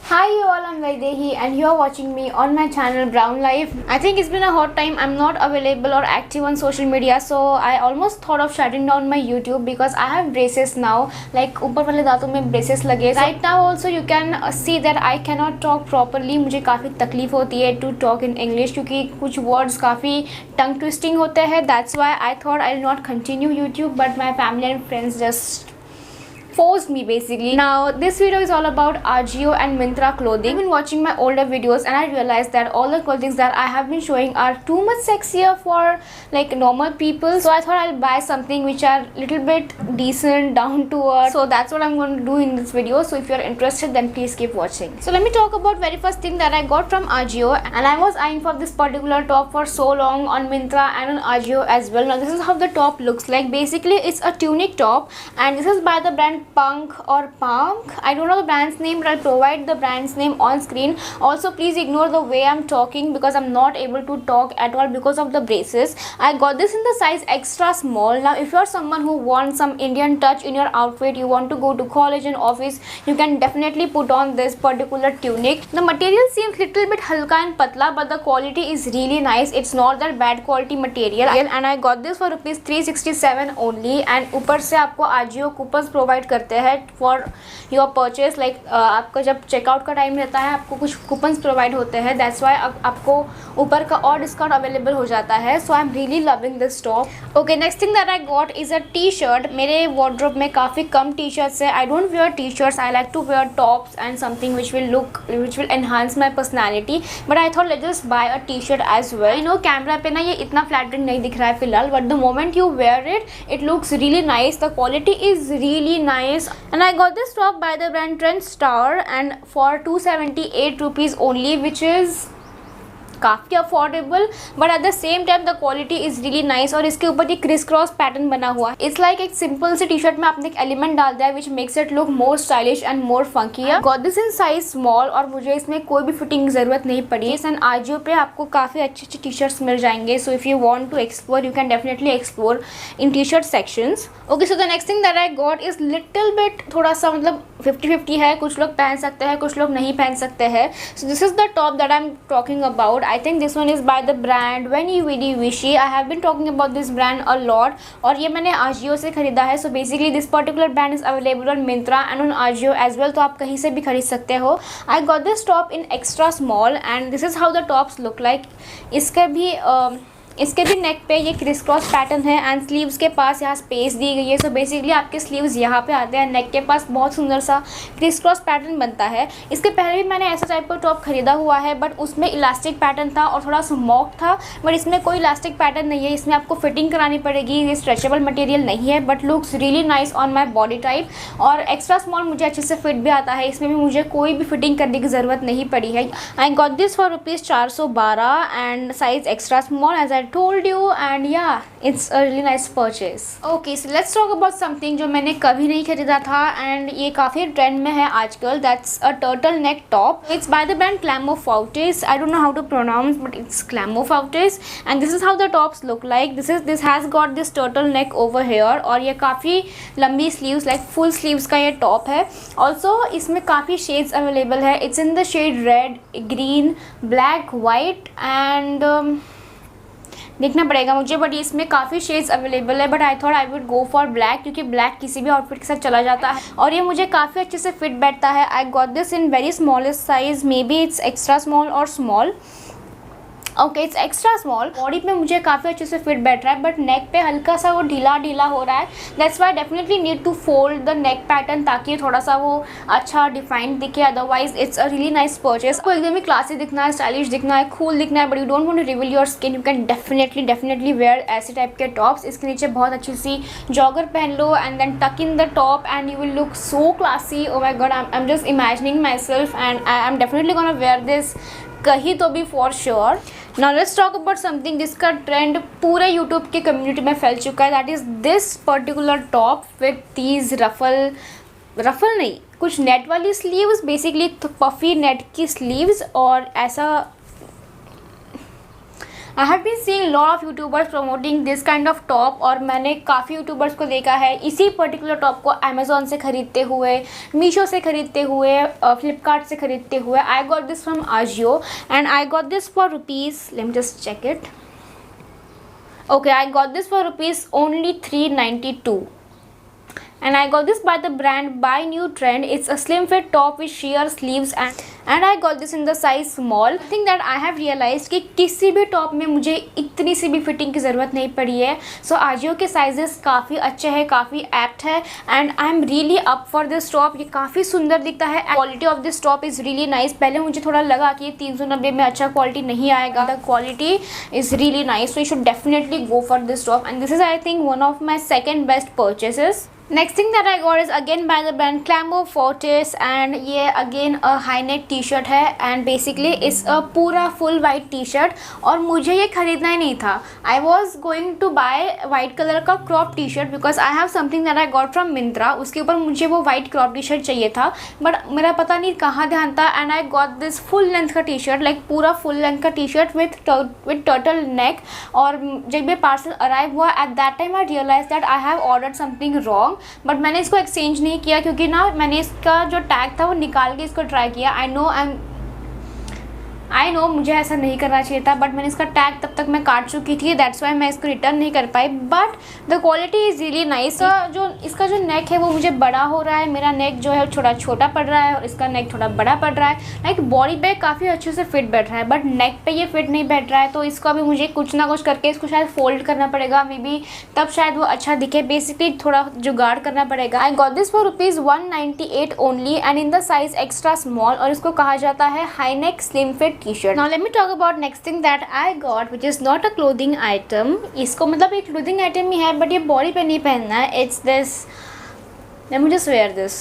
Hi you all, I'm Vaidehi and you are watching me on my channel Brown Life. I think it's been a hot time. I'm not available or active on social media, so I almost thought of shutting down my YouTube because I have braces now. Like ऊपर वाले दांतों में braces लगे. Right now also you can see that I cannot talk properly. मुझे काफ़ी तकलीफ होती है to talk in English क्योंकि कुछ words काफ़ी tongue twisting होते हैं. That's why I thought I'll not continue YouTube, but my family and friends just forced me basically. Now this video is all about Ajio and Myntra clothing. I've been watching my older videos and I realized that all the clothing that I have been showing are too much sexier for like normal people, so I thought I'll buy something which are little bit decent, down to earth. So that's what I'm going to do in this video. So if you're interested, then please keep watching. So let me talk about very first thing that I got from Ajio, and I was eyeing for this particular top for so long on Myntra and on Ajio as well. Now this is how the top looks like. Basically it's a tunic top and this is by the brand Punk or Punk. I don't know the brand's name, but I'll provide the brand's name on screen. Also please ignore the way I'm talking because I'm not able to talk at all because of the braces. I got this in the size extra small. Now if you're someone who wants some Indian touch in your outfit, you want to go to college and office, you can definitely put on this particular tunic. The material seems little bit halka and patla, but the quality is really nice. It's not that bad quality material, and I got this for rupees 367 only. And ऊपर से आपको Ajio coupons provide करते हैं for your purchase. Like आपका जब checkout का time रहता है आपको कुछ कूपन्स प्रोवाइड होते हैं. दैट्स वाई आपको ऊपर का और डिस्काउंट अवेलेबल हो जाता है. So I am really loving this top. Okay, next thing that I got is a T shirt. मेरे वार्डरोब में काफ़ी कम टी शर्ट्स है. I don't wear T shirts. I like to wear tops and something which will enhance my personality. But I thought let just buy a T shirt as well. I know camera पे ना ये इतना flattering नहीं दिख रहा है फिलहाल, but the moment you wear it looks really nice. The quality is really nice, and I got this top by the brand Trend Star and for 278 rupees only, which is काफ़ी affordable, but at the same time the quality is really nice. और इसके ऊपर ये criss cross pattern बना हुआ है. It's like एक simple C T shirt में आपने एक एलिमेंट डाल दिया है which makes it look more stylish and more funky. Got this in size small और मुझे इसमें कोई भी फिटिंग की ज़रूरत नहीं पड़ी. एंड आजियो पे आपको काफ़ी अच्छे अच्छे टी शर्ट्स मिल जाएंगे. So if you want to explore you can definitely explore in T shirt sections. Okay, so the next thing that I got is little bit थोड़ा सा मतलब 50-50 है. कुछ लोग पहन सकते हैं, कुछ लोग नहीं पहन सकते हैं. So this is the top that I am talking about. I think this one is by the brand Veni Vidi Vici. I have been talking about this brand a lot और ये मैंने Ajio से ख़रीदा है. So basically this particular brand is available on Myntra and on Ajio as well, तो आप कहीं से भी खरीद सकते हो. I got this top in extra small and this is how the tops look like. इसके भी नेक पे ये क्रिस क्रॉस पैटर्न है एंड स्लीव्स के पास यहाँ स्पेस दी गई है. सो बेसिकली आपके स्लीव्स यहाँ पे आते हैं. नेक के पास बहुत सुंदर सा क्रिस क्रॉस पैटर्न बनता है. इसके पहले भी मैंने ऐसा टाइप का टॉप खरीदा हुआ है, बट उसमें इलास्टिक पैटर्न था और थोड़ा स्मॉक था. बट इसमें कोई इलास्टिक पैटर्न नहीं है. इसमें आपको फिटिंग करानी पड़ेगी. ये स्ट्रेचेबल मटेरियल नहीं है, but looks really nice on my body type. और एक्स्ट्रा स्मॉल मुझे अच्छे से फिट भी आता है. इसमें भी मुझे कोई भी फिटिंग करने की ज़रूरत नहीं पड़ी है. I got this for rupees 412 and size extra small as I told you. And yeah, it's a really nice purchase. Okay, so let's talk about something जो मैंने कभी नहीं खरीदा था and ये काफ़ी ट्रेंड में है आजकल. That's a turtleneck top. It's by the brand Clamofautis. I don't know how to pronounce, but it's Clamofautis. And this is how the tops look like. This has got this turtleneck over here और ये काफ़ी लंबी sleeves, like full sleeves का ये top है. Also इसमें काफ़ी shades available है. It's in the shade red, green, black, white and देखना पड़ेगा मुझे, बट इसमें काफ़ी शेड्स अवेलेबल है. But I thought I would go for black क्योंकि ब्लैक किसी भी आउटफिट के साथ चला जाता है और ये मुझे काफ़ी अच्छे से फिट बैठता है. I got this in very smallest size. Maybe it's extra small और small. Okay, it's extra small. Body पे मुझे काफ़ी अच्छे से फिट बैठ रहा है, बट नेक पे हल्का सा वो ढीला ढीला हो रहा है. That's why definitely need to fold the neck pattern ताकि थोड़ा सा वो अच्छा डिफाइंड दिखे. Otherwise it's a really nice purchase. आपको एकदम ही क्लासी दिखना है, स्टाइलिश दिखना है, कूल दिखना है, but you don't want to reveal your skin, you can definitely wear ऐसे टाइप के टॉप्स. इसके नीचे बहुत अच्छी सी जॉगर पहन लो and then tuck in the top and you will look so classy. Oh my god, I am just imagining myself and I am definitely gonna wear this कहीं तो भी for sure. Now let's talk about something जिसका trend पूरे YouTube की community में फैल चुका है. That is this particular top with these ruffle नहीं, कुछ नेट वाली स्लीव्स, बेसिकली पफी नेट की स्लीव्स और ऐसा आई have been seeing lot of YouTubers promoting this kind of top, और मैंने काफ़ी यूट्यूबर्स को देखा है इसी पर्टिकुलर टॉप को अमेजोन से ख़रीदते हुए, मीशो से ख़रीदते हुए, फ्लिपकार्ट से ख़रीदते हुए. I got this from AJIO and I got this for rupees, let me just check it. Okay, I got this for rupees only 392. And I got this by the brand By New Trend. It's a slim fit top with sheer sleeves and I got this in the size small. I think that I have realized कि किसी भी top में मुझे इतनी सी भी fitting की ज़रूरत नहीं पड़ी है. सो आजियो के साइजेस काफ़ी अच्छे हैं, काफ़ी एप्ट है and I am really up for this top. ये काफ़ी सुंदर दिखता है. Quality of this top is really nice. पहले मुझे थोड़ा लगा कि ये 390 में अच्छा क्वालिटी नहीं आएगा. The quality is really nice, so you should definitely go for this top and this is I think one of my second best purchases. Next thing that I got is again by the brand Clambo Fortis and ये again a high neck t-shirt है and basically it's a पूरा full white t-shirt और मुझे ये खरीदना ही नहीं था. I was going to buy white color का crop t-shirt because I have something that I got from Myntra. उसके ऊपर मुझे वो white crop t-shirt चाहिए था but मेरा पता नहीं कहाँ ध्यान था and I got this full length का t-shirt, like पूरा full length का t-shirt with turtle neck. और जब ये पार्सल अराइव हुआ at that time I realized that I have ordered something wrong. But मैंने इसको एक्सचेंज नहीं किया क्योंकि ना मैंने इसका जो टैग था वो निकाल के इसको ट्राई किया. आई नो मुझे ऐसा नहीं करना चाहिए था बट मैंने इसका टैग तब तक मैं काट चुकी थी, दैट्स वाई मैं इसको रिटर्न नहीं कर पाई. But the quality is really nice. इसका जो नेक है वो मुझे बड़ा हो रहा है, मेरा नेक जो है थोड़ा छोटा पड़ रहा है और इसका नेक थोड़ा बड़ा पड़ रहा है. लाइक बॉडी पे काफ़ी अच्छे से फिट बैठ रहा है बट नेक पे ये फिट नहीं बैठ रहा है. तो इसको अभी मुझे कुछ ना कुछ करके इसको शायद फोल्ड करना पड़ेगा, मे बी तब शायद वो अच्छा दिखे. बेसिकली थोड़ा जुगाड़ करना पड़ेगा. आई got this for rupees 198 only and in the size extra small और इसको कहा जाता है high neck slim fit t-shirt. Now let me talk about next thing that I got which is not a clothing item. इसको मतलब एक clothing item ही है but ये बॉडी पे नहीं पहनना है. It's this. Let me just wear this.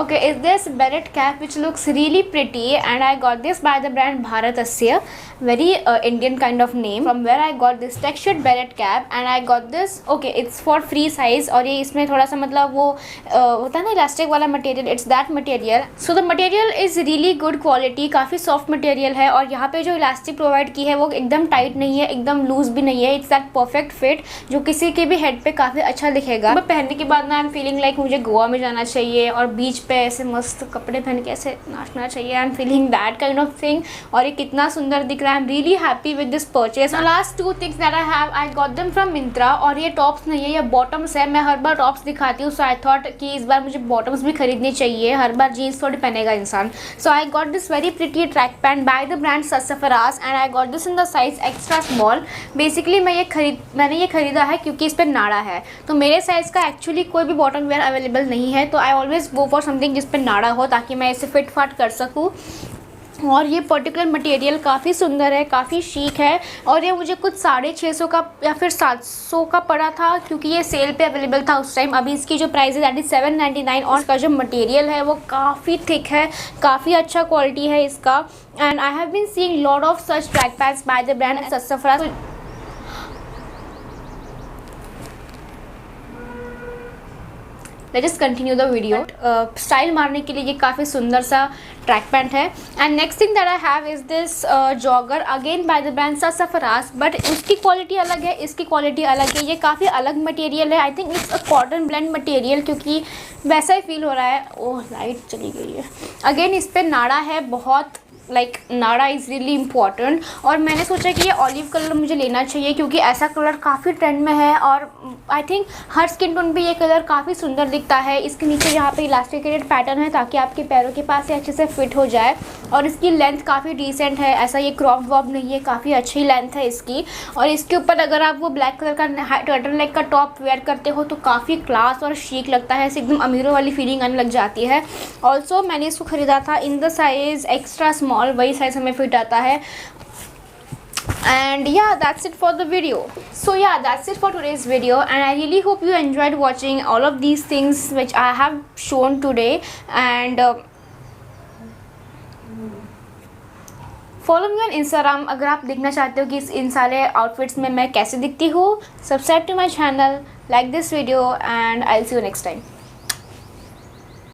Okay, is this beret cap which looks really pretty and I got this by the brand Bharatasya, very Indian kind of name, from where I got this textured beret cap and I got this. Okay, it's for free size और ये इसमें थोड़ा सा मतलब वो होता है ना इलास्टिक वाला material, it's that material. So the material is really good quality, काफ़ी सॉफ्ट मटेरियल है और यहाँ पे जो इलास्टिक प्रोवाइड की है वो एकदम टाइट नहीं है, एकदम लूज भी नहीं है. इट्स दैट परफेक्ट फिट जो किसी के भी हेड पे काफ़ी अच्छा दिखेगा. मैं पहनने के बाद ना आई एम फीलिंग लाइक मुझे गोवा में जाना चाहिए और बीच पे ऐसे मस्त कपड़े पहन के ऐसे नाचना चाहिए. I am feeling that kind of thing और ये कितना सुंदर दिख रहा है. आई am really happy with this purchase. Last two things that I have, I got them from Myntra और ये टॉप्स नहीं है, ये बॉटम्स है. मैं हर बार टॉप्स दिखाती हूँ सो आई थॉट कि इस बार मुझे बॉटम्स भी खरीदनी चाहिए. हर बार जीन्स थोड़ी पहनेगा इंसान. So I got this very pretty track pant by the brand Sassafras and I got this in the size extra small. Basically मैंने ये खरीदा है क्योंकि इस पर नाड़ा है. तो मेरे साइज़ का एक्चुअली कोई भी बॉटम वेयर अवेलेबल नहीं है तो I always go for something जिस पे नाड़ा हो ताकि मैं इसे फिट फाट कर सकूं. और ये पर्टिकुलर मटेरियल काफ़ी सुंदर है, काफ़ी शीक है और ये मुझे कुछ 650 का या फिर 700 का पड़ा था क्योंकि ये सेल पे अवेलेबल था उस टाइम. अभी इसकी जो प्राइस है दैट इज़ 799 और इसका जो मटेरियल है वो काफ़ी थिक है, काफ़ी अच्छा क्वालिटी है इसका. And I have been seeing lot of such track pants by the brand Sassafras. Let us continue the video. Style मारने के लिए ये काफ़ी सुंदर सा ट्रैक पैंट है. And next thing that I have is this jogger again by the brand Sassafras but उसकी quality अलग है, इसकी क्वालिटी अलग है. ये काफ़ी अलग मटेरियल है. I think it's a cotton blend material क्योंकि वैसा ही फील हो रहा है. ओह लाइट चली गई है. अगेन इस पर नाड़ा है बहुत, लाइक नाड़ा इज़ रियली इम्पॉर्टेंट और मैंने सोचा कि ये ऑलिव कलर मुझे लेना चाहिए क्योंकि ऐसा कलर काफ़ी ट्रेंड में है और I think her skin tone पे ये कलर काफ़ी सुंदर दिखता है. इसके नीचे यहाँ पे इलास्टिकेटेड पैटर्न है ताकि आपके पैरों के पास से अच्छे से फिट हो जाए और इसकी लेंथ काफ़ी डिसेंट है. ऐसा ये क्रॉप वॉप नहीं है, काफ़ी अच्छी लेंथ है इसकी. और इसके ऊपर अगर आप वो ब्लैक कलर का टर्टल नेक का टॉप वेयर करते हो तो काफ़ी क्लास और शीक लगता है, एकदम अमीरों वाली फीलिंग आने लग जाती है. ऑल्सो मैंने इसको ख़रीदा था in the size extra small, वही साइज़ हमें फिट आता है. And yeah, that's it for the video. So yeah, that's it for today's video and I really hope you enjoyed watching all of these things which I have shown today. And follow me on Instagram अगर आप देखना चाहते हो कि इन सारे outfits में मैं कैसे दिखती हूँ. Subscribe to my channel, like this video and I'll see you next time.